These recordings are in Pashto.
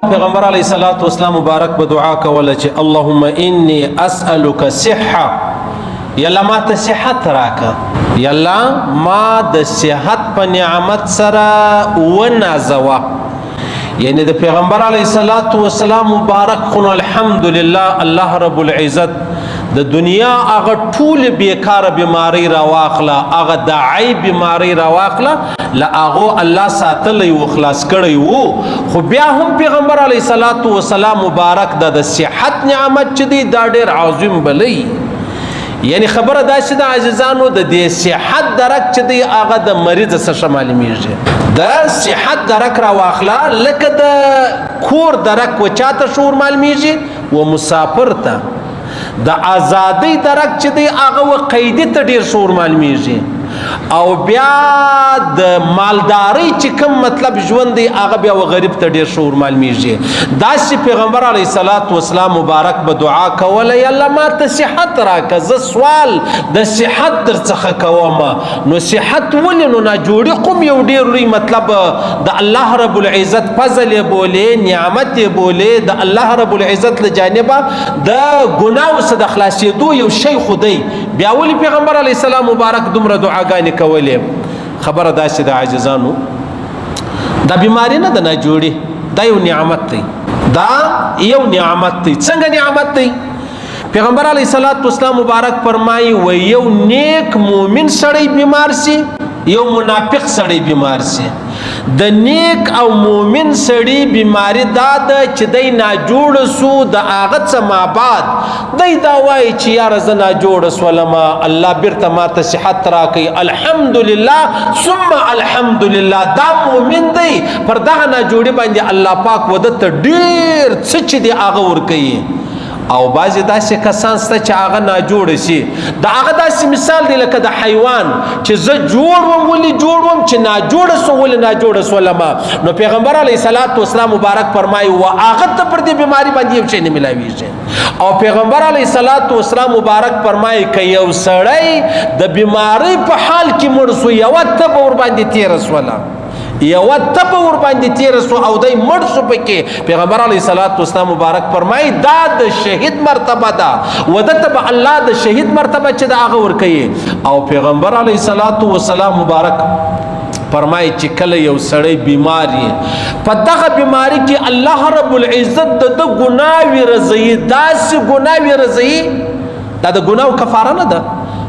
پیغمبر علیه الصلاۃ والسلام مبارک به دعا کوله چې اللهم انی اسالک صحه، یالله ما ته صحت راکا، یالله ما د صحت په نعمت سره ونازوا. یعنی د پیغمبر علیه الصلاۃ والسلام مبارک خو الحمدلله الله رب العزت د دنیا هغه ټول بیکاره بیماری را واخله، هغه د عیب بیماری را واخله، لا هغه الله ساتلی و خلاص کړی وو. خو بیا هم پیغمبر علیه الصلاۃ والسلام مبارک د صحت نعمت چې دی دا ډیر عظیم بلی. یعنی خبره دا چې د عاجزانو د دې صحت درک چې دی هغه د مریض سره شمال میږي، د صحت درک را واخله لکه د کور درک و چاته شور مال میږي و مسافر ته. د آزادی درک چې دی هغه و قیدی ته ډیر شور مال میږي، او بیا د مالداری چې کوم مطلب ژوند دی هغه بیا و غریب ته ډیر شور مال میږي. دا چې پیغمبر علیه الصلاۃ والسلام مبارک به دعا کوله یا الله ما ته صحت راکه، زه سوال د صحت در څخه کوم. نو صحت ولې نو نه جوړي قوم یو ډیر لوی مطلب د الله رب العزت فضل بولې نعمت بولې د الله رب العزت له جانبه د ګناو څخه د خلاصېدو یو شی خدای. بیا ولی پیغمبر علیه السلام مبارک دومره دعاګانې کولې. خبره دا چې د عاجزانو دا بیماری نه ده نه جوړي، دا یو نعمت دی، دا یو نعمت دی. څنګه نعمت دی؟ پیغمبر علیه الصلاۃ والسلام مبارک فرمایي و یو نیک مؤمن سړی بیمار سي، یو منافق سړی بیمار سي. د نیک او مؤمن سړی بیماری دا ده چې دی ناجوړ سو د هغه څه ما بعد دی دا وایي چې یاره زه ناجوړ سولما، الله بیرته ماته صحت راکوي، الحمدلله ثم الحمدلله. دا مؤمن دی پر دغه ناجوړي باندې الله پاک وده ته ډېر څه چې دی هغه ورکوي. او بعضې داسې کسان شته چې هغه ناجوړه شي. د هغه داسې مثال دی لکه د حیوان چې زه جوړ وم ولې جوړ وم چې ناجوړه سو ولې ناجوړه سولما. نو پیغمبر علیه الصلاۃ والسلام مبارک فرمایي و هغه ته پر دې بیماری باندې یو شی نه میلاویږي. او پیغمبر علیه الصلاۃ والسلام مبارک فرمایي که یو سړی د بیماری په حال کې مړ سو یوه تبه ور باندې تېره سوله، یوه تبه ور باندې تېره سو او دی مړ سو پکې، پیغمبر علیه الصلاۃ والسلام مبارک فرمایي دا د شهید مرتبه ده و ده ته به الله د شهید مرتبه چې د هغه ورکوي. او پیغمبر علیه الصلاۃ والسلام مبارک فرمایي چې کله یو سړی بیماری په دغه بیماری کې الله رب العزت د ګناوي رضوي، داسې ګناوي رضوي، دا د ګناو کفاره نه ده.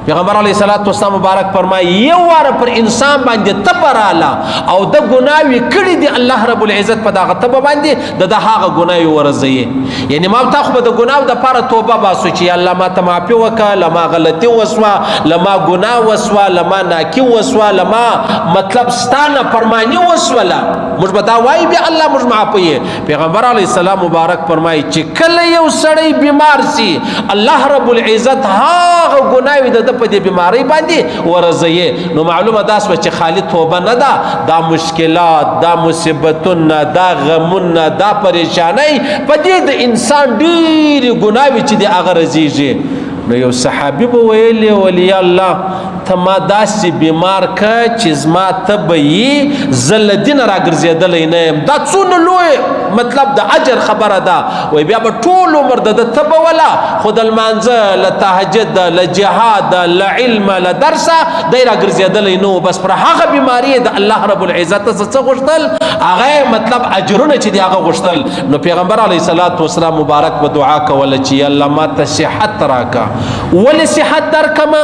پیغمبر علیه الصلاۃ والسلام مبارک فرمایي یو واره پر انسان باندې تبه رااله او د ګناوي کړي دي الله رب العزت په دغه تبه باندې د هغه ګناوي ورزوي. یعنی ما تا خو به د ګناو دپاره توبه باسو چې الله ما ته معافي وکړه، لما غلطي وسوه، لما ګناه وسوه، لما ناکي وسوه، لما مطلب ستا نافرماني وسوله، موږ به دا وایي بیا الله موږ معافوي. پیغمبر علیه السلام مبارک فرمایي چې کله یو سړی بیمار سي الله رب العزت هغه ګناوي د په دې بیماری باندې ورزوي. نو معلومه دا سوه چې خالی توبه نه ده، دا مشکلات، دا مصیبتونه، دا غمونه، دا پریشانی په دې د انسان ډېرې ګناوي چې د هغه رزیږي. نو یو صحابي به ویلې ولی الله ته ما داسې بیمار که چې زما تبه یې زه له دینه راګرځېدلی نه یم. دا څونه لوی مطلب د اجر خبره ده. وایي بیا به ټول عمر د ده تبه وله، خو د لمانځه له تهجد له جهاد له علمه له درسه دی راګرځېدلی نه و. بس پر هغه بیماري د الله رب العزت څه غوښتل؟ هغه مطلب اجرونه چې دی هغه غوښتل. نو پیغمبر علیه الصلاۃ والسلام مبارک به دعا کوله چې یا الله ما ته صحت راکه. ولې صحت درکمه؟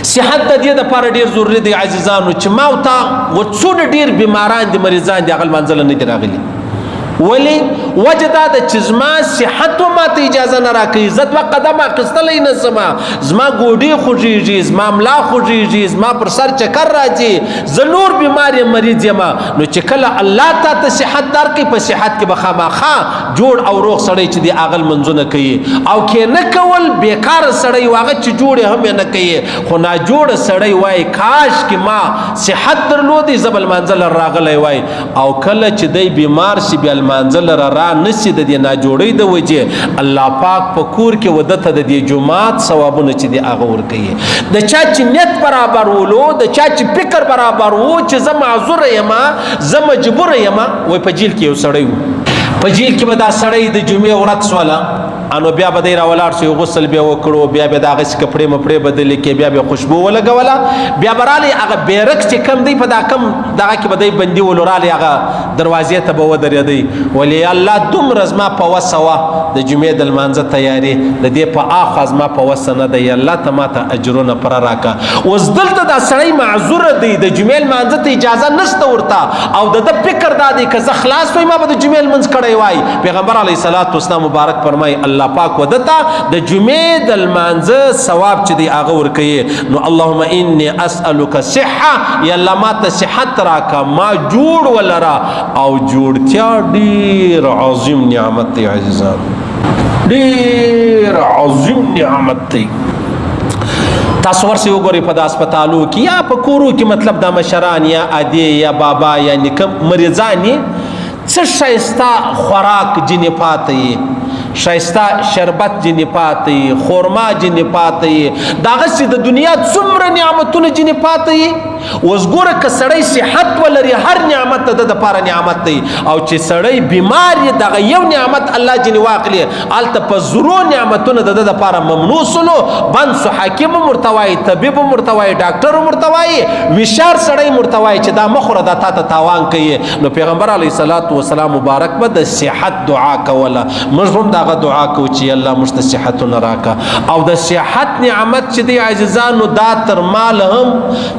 صحت د دې دپاره ډېر ضروري دی عزیزانو چې ما او تا و څونه ډېر بیماران دي مریضان دي هغه لمانځله نه دي راغلي. ولی وجه دا ده چې زما صحت و ما ته اجازه نه راکوي، زه دوه قدم اخیستلی نه شمه، زما ګوډې خوږېږي، زما ملا خوږېږي، زما پر سر چکر راځي، زه نور بیمار یم مریض یم. نو چې کله الله تا ته صحت درکوي په صحت کې به خامخا جوړ او روغ سړی چې دی هغه لمنځونه کوي. او کې نه کول بیکاره سړی و هغه چې جوړ هم یې نه کوي. خو ناجوړه سړی وایي کاش کې ما صحت درلودی زه به لمانځه راغلی وای. او کله چې دی بیمار شي بیا لمانځه را نشي د دې ناجوړۍ د وجې الله پاک په کور کې وده ته د دې جومات ثوابونه چې دی هغه ورکوي. د چا چې نیت برابر ولو، د چا چې فکر برابر وو چې زه معذوره یم، زه مجبوره یم. وایي په جیل کې یو سړی و په جیل کې به دا سړی د جمعې ورځ سوله انو بیا به دی راولاړ شو غسل بیا وکړو بیا به دغسې کپړې مپړې بدلې کې بیا به خوشبو ولګوله بیا به رالی هغه بیرک چې کم دی په دا کم دغه کې به دی بندي ولو رالی هغه دروازې ته به ودرېدی ولې الله دومره زما په وسه وه د جمعې د لمانځه تیاري د دې په آخوا زما په وسه نه دی الله ته ما ته اجرونه پوره راکړه اوس دلته دا سړی معذوره دی د جمعې لمانځه ته اجازه نشته ورته او د ده فکر دا دی که زه خلاص وای ما به د جمعې لمونځ کړی وای پیغمبر علیه صلات وسلام مبارک فرمایي الله پاک ودته د جمعې د لمانځه ثواب چې دی هغه ورکوي نو اللهم انی اسألک صحه یا الله ما ته صحت راکړه ما جوړ ولره او جوړتیا ډېر عظیم نعمت دی عزیزان ډېر عظیم نعمت دی تاسو ورسې وګورئ په د هسپتالو کې یا په کورو کې مطلب د مشران یا ادې یا بابا یا نیکه مریضان یې څه ښایسته خوراک ځینې پاته یې شایسته شربت جنې پاته یې خورما جنې پاته یې دغسې د دنیا څومره نعمتونه جنې پاته یې اوس ګوره که سړی صحت ولري هر نعمت د ده دپاره نعمت دی او چې سړی بیمار یې دغه یو نعمت الله جنې واخلي هلته په زرو نعمتونه د ده دپاره ممنوع سلو بند سو حاکم هم ورته وایي طبیب هم ورته وایي ډاکټر هم ورته وایي وشار سړی هم ورته وایي چې دا مه خوره دا تا ته تاوان کوي نو پیغمبر علیه صلات وسلام مبارک به د صحت دعا کوله موږ هم دغه دعا کوو چې الله موږ ته صحتونه راکړه او د صحت نعمت چې دی عزیزانو دا تر مال هم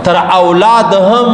تر اولاد هم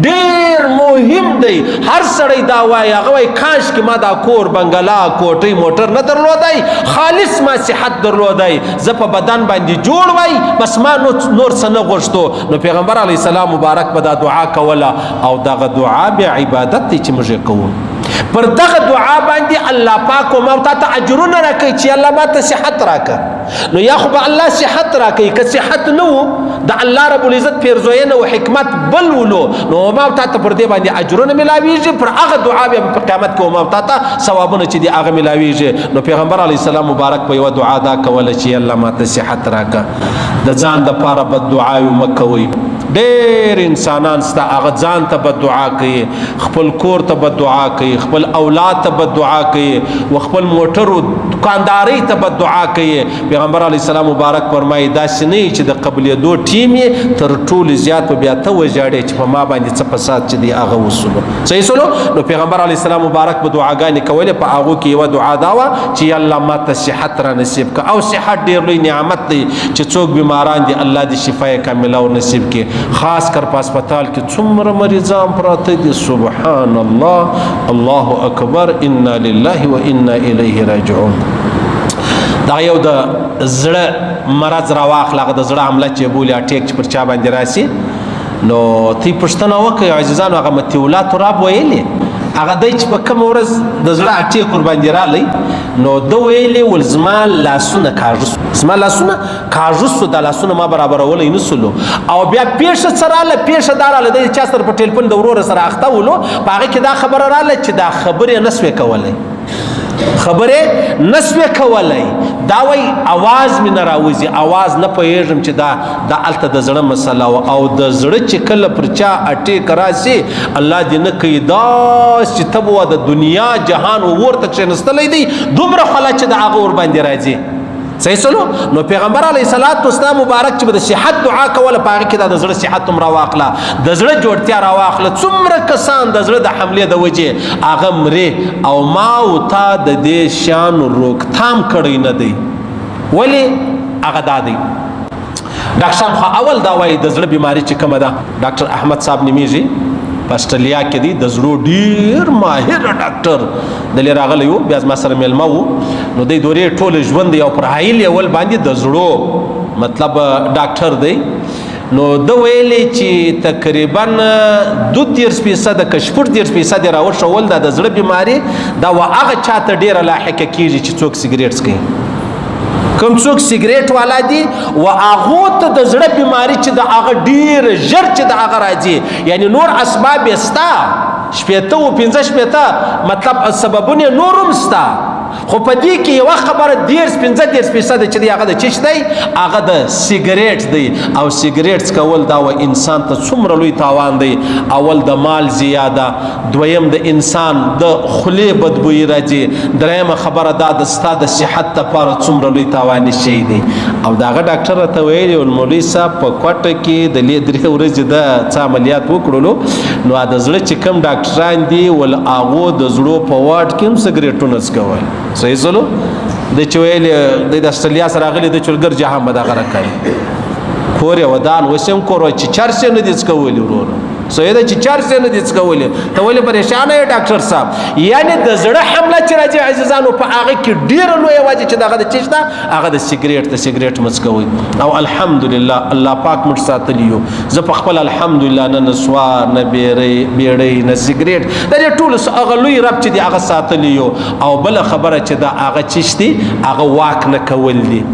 ډیر مهم دی هر سړی دا وایي هغه وایي کاش کې ما دا کور بنګلا کوټۍ موټر نه درلودی خالص ما صحت درلودی زه په بدن باندې جوړ وای بس ما نور څه نه غوښتو نو پیغمبر علیه السلام مبارک به دا دعا کوله او دغه دعا بیا عبادت دی چې موږ یې کوو پر دغه دعا باندې الله پاک او ما ته اجرونه راکوي چې الله ما ته صحت راکړه نو یا خو به الله صحت راکوي که صحت نه و د الله رب العزت پیرزوینه او حکمت بل ولو نو ما ته پر دې باندې اجرونه ملاویږي پر هغه دعا بیا په قیامت کې ما ته ثوابونه چې دي هغه ملاویږي نو پیغمبر علیه السلام مبارک په یو دعا دا کوله چې الله ما ته صحت راکړه د ځان دپاره بد دعا مه کوئ ډېر انسانان ستا هغه ځان ته بد دعا کوي خپل کور ته بد دعا کوي خپل اولاد ته بد دعا کوي و خپل موټرو دکاندارۍ ته بد دعا کوي پیغمبر علیه السلام مبارک فرمایي داسې نه چې د قبلېدو ټیم یې تر ټولو زیات په بیا ته وژاړې چې په ما باندې څه فساد چې دی هغه وسلو صحیح سلو نو پیغمبر علیه السلام مبارک به دعاګانې کولې په هغو کې یوه دعا دا وه چې الله ما ته صحت را نصیب کړه او صحت ډېر لوی نعمت دی چې څوک بیماران دي الله دې شفای کامله او نصیب کړي خاص کر په هسپتال کې څومره مریضان پراته دي سبحان الله الله اکبر انا لله و انا الیه راجعون دا یو د زړه مرض راواخله هغه د زړه حمله چې بولي اټیک چې پر چا باندې راسي نو تی پوښتنه وکړئ عزیزانو هغه متیولا تراب ویلې هغه دی چې په کومه ورځ د زړه اټیک ورباندې رالی نو ده ویلې ول زما لاسونه کاږه سو زما لاسونه کاږه سو دا لاسونه ما برابرولی نه سولو او بیا پیښه څه راله پیښه دا راله دی چا سره په ټلیفون د وروره سره اخته ولو په هغې کې دا خبره راله چې دا خبرې نه سوې کولی خبرې نسوې کولی دا وای اواز مې نه راوځي اواز نه پوهېږم چې دا هلته د زړه مسله وه او د زړه چې کله پر چا اټیک راسي الله دې نه کوي داسې چې ته به د دنیا جهان ورته کښېنستلی دی دومره خوله چې د هغه ورباندې راځي صحیح سلو نو پیغمبر علیه السلام مبارک چې به د صحت دعا کوله په هغې کې دا د زړه صحت هم راواخله د زړه جوړتیا راواخله څومره کسان د زړه د حملې د وجې هغه مرې او ما او تا د دې شان روکتام کړی نه دی ولې هغه دا دی ډاکټر صاحب خو اول دا وایي د زړه بیماري چې کومه ده ډاکټر احمد صاحب نومیږي په اسټرالیا کې دی د زړو ډېر ماهر ډاکټر دلې راغلی و بیا زما سره میلمه و نو دی دورې ټول ژوند یو پر هاي لیول باندې د زړو مطلب ډاکټر دی نو ده ویلې چې تقریبا 32% که 40% راوښول دا د زړه بیماري دا و هغه چاته ډېره لاحقه کېږي چې څوک سګریټ څکوي کوم څوک سګریټ والا دي و هغو ته د زړه بیماري چې د هغه ډېر ژر چې د هغه راځي یعنی نور اسباب یې سته 15 مطلب سببونه نور هم سته خو په دې کې یوه خبره 15% چې دی هغه د چیش دی هغه د سیګریټ دی او سیګریټ څکول دا و انسان ته څومره لوی تاوان دی اول د مال زیاده دویم د انسان د خولې بدبویي راځي دریمه خبره دا د ستا د صحت لپاره څومره لوی تاواني شی دی او د هغه ډاکټر راته ویلي ول مولوي صاحب په کوټه کې د 3 ورځې د څه عملیات وکړلو نو د زړه چې کوم ډاکټران دي ول هغو د زړو په واټ کې هم سګریټونه څکول صحیح سلو د چې ویل د استرالیا سره راغلي د چلګر جهان به دغه راکوي کور یې ودان اوس هم کور چې 400 نه دي څکولي وروره صحیح ده چې 400 نه دي څکولي ته ولې پریشانه یې ډاکټر صاحب یعنی د زړه حمله چې راځي عزیزانو په هغه کې ډېره لویه وجه چې دغه د چیش ده هغه د سیګریټ مه څکوئ او الحمدلله الله پاک موږ ساتلي یو زه په خپل الحمدلله نه نسوار نه بیړۍ نه سیګریټ د دې ټولو هغه لوی رب چې دی هغه ساتلي یو او بله خبره چې دا هغه چیش دی هغه واک نه کول دي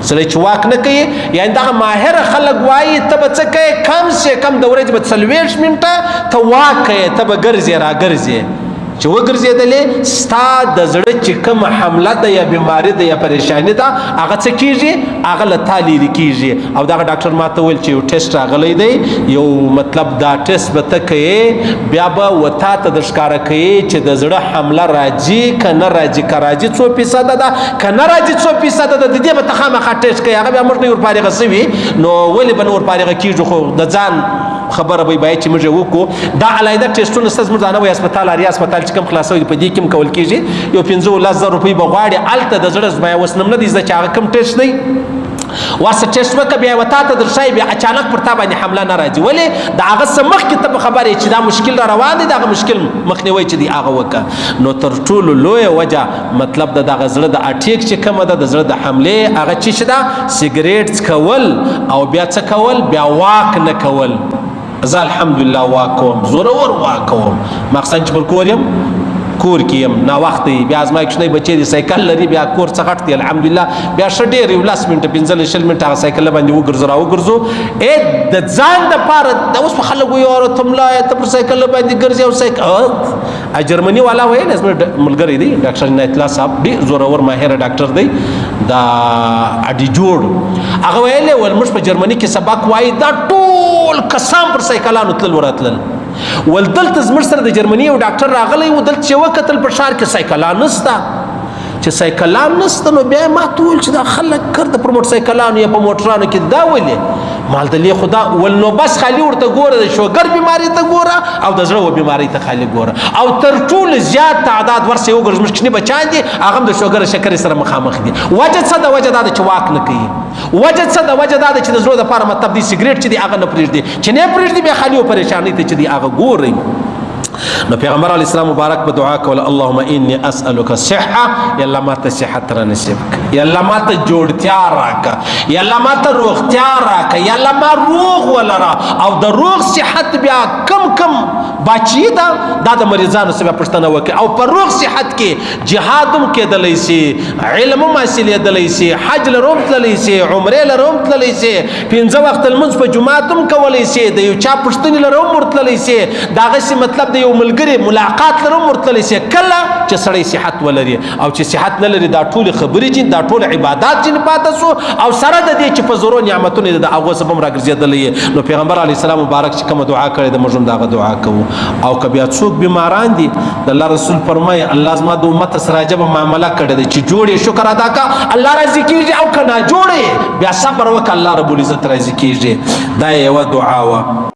سړی چې واک نه کوي یعنی دغه ماهر خلک وایي ته به څه کوې کم سے کم د ورځې به 40 منټه ته واک کوې ته به ګرځې راګرځې چې وګرځېدلې ستا د زړه چې کومه حمله ده یا بیماري ده یا پریشاني ده هغه څه کېږي هغه له تا لرې کېږي او دغه ډاکټر ما ته ویل چې یو ټیسټ راغلی دی یو مطلب دا ټیسټ به ته کوې بیا به و تا ته د ښکاره کوي چې د زړه حمله راځي که نه راځي که راځي 100% ده که نه راځي 100% ده د دې به ته خامخا ټیسټ کوي هغه بیا موږ نه ورپارغه سوي نو ولې به نه ورپارغه کېږو خو د ځان خبره به باید چې موږ وکړو دا علاوه ټیسټونه ستاسو موږ ځانوي هسپتال اړیا هسپتال چې کوم خلاصوي په دې کې هم کول کېږي یو 15,000 روپۍ به غواړي هلته د زړه زما اوس نم نه دی زده چې هغه کوم ټیسټ دی ورسه ټیسټ وکړه بیا وتا ته درشي بیا اچانک پر تا باندې حمله نه راځي ولې د هغه څه مخکې ته خبرې چې دا مشکل را روان دی دغه مشکل مخنیوي چې دی هغه وکړه نو تر ټولو لویه وجه مطلب د دغه زړه د اټیک چې کومه ده د زړه د حملې هغه چې شته سیګریټ څکول او بیا څه کول بیا واک نه کول زه الحمدلله واک کوم زورور واک کوم مقصد چې پر کور یم کور کې یم ناوخته بیا زما کوچنی بچی دی سایکل لري بیا کور څخه غټ دی الحمدلله بیا ښه ډېر یو 10 منټه 15 منټه هغه سایکل باندې وګرځو د ځان دپاره د اوس په خلک وایي یاره ته ملا یې ته پر سایکل باندې ګرځې او سایکل جرمني والا ویل زما ملګری دی ډاکټر عنایت الله صاحب ډېر زورور ماهره ډاکټر دی دا اډي جوړ هغه ویلې ول موږ په جرمني کې سبق وایي دا ټول کسان پر سایکلانو تلل ورتلل ول دلته زموږ سره د جرمني یو ډاکټر راغلی و دلته چې وکتل په ښار کې سایکلان نسته چې سایکلان نسته نو بیا ما ته ویل چې دا خلک کرده پر موټر سایکلانو یا په موټرانو کې دا ولې مال دلی خدا ول نو بس خالی ورته ګوره د شوګر بیماری ته ګوره او د زړه بیماری ته خالی ګوره او تر ټولو زیات تعداد ورسې وګوره زموږ کوچني بچیان دي هغه هم د شوګر شکرې سره مخامخ دي وجه څه ده وجه دا ده چې واک نه کوي وجه څه ده وجه دا ده چې د زړه دپاره مطلب دی سیګریټ چې دی هغه نه پرېږدي چې نه پرېږدي بیا خالي او پریشانۍ ته چې دی هغه ګورئ نو پیغمبر علیه السلام مبارک په دعا کوله اللهم انی اسألک صحه یا الله ماته صحت را نصیب کړه یا الله ماته جوړتیا راکړه یا الله ماته روغتیا راکړه یا الله ما روغ ولرا او د روغ صحت بیا کم باچی دا د مریضانو سره پښتنه وکړي او په روغ صحت کې جهاد هم کېدلی سي علم هم حاصلېدلی سي حج لروم تللی سي عمرې لروم تللی سي 5 وخت لمونځ په جومات هم کولی سي د یو چا پوښتنې لروم ورتللی سي د هغسې مطلب د یو ملګري ملاقات لروم ورتللی سي کله چې سړی صحت ولري او چې صحت نه لري دا ټولې خبرې چې دا ټول عبادات چې پاته سو او سره د دې چې په زورو نعمتونه د هغو سبب هم راګرځېدلی نو پیغمبر علیه السلام مبارک چې کومه دعا کړې ده موږ هم د هغه دعا کوو او که بیا څوک بیماران دي د الله رسول فرمایي الله زما د امت سره عجبه معامله کړې ده چې جوړې شکر ادا کا الله راضي کېږي او که ناجوړې بیا صبر وکړه الله رب العزت راضي کېږي دا یوه دعا وه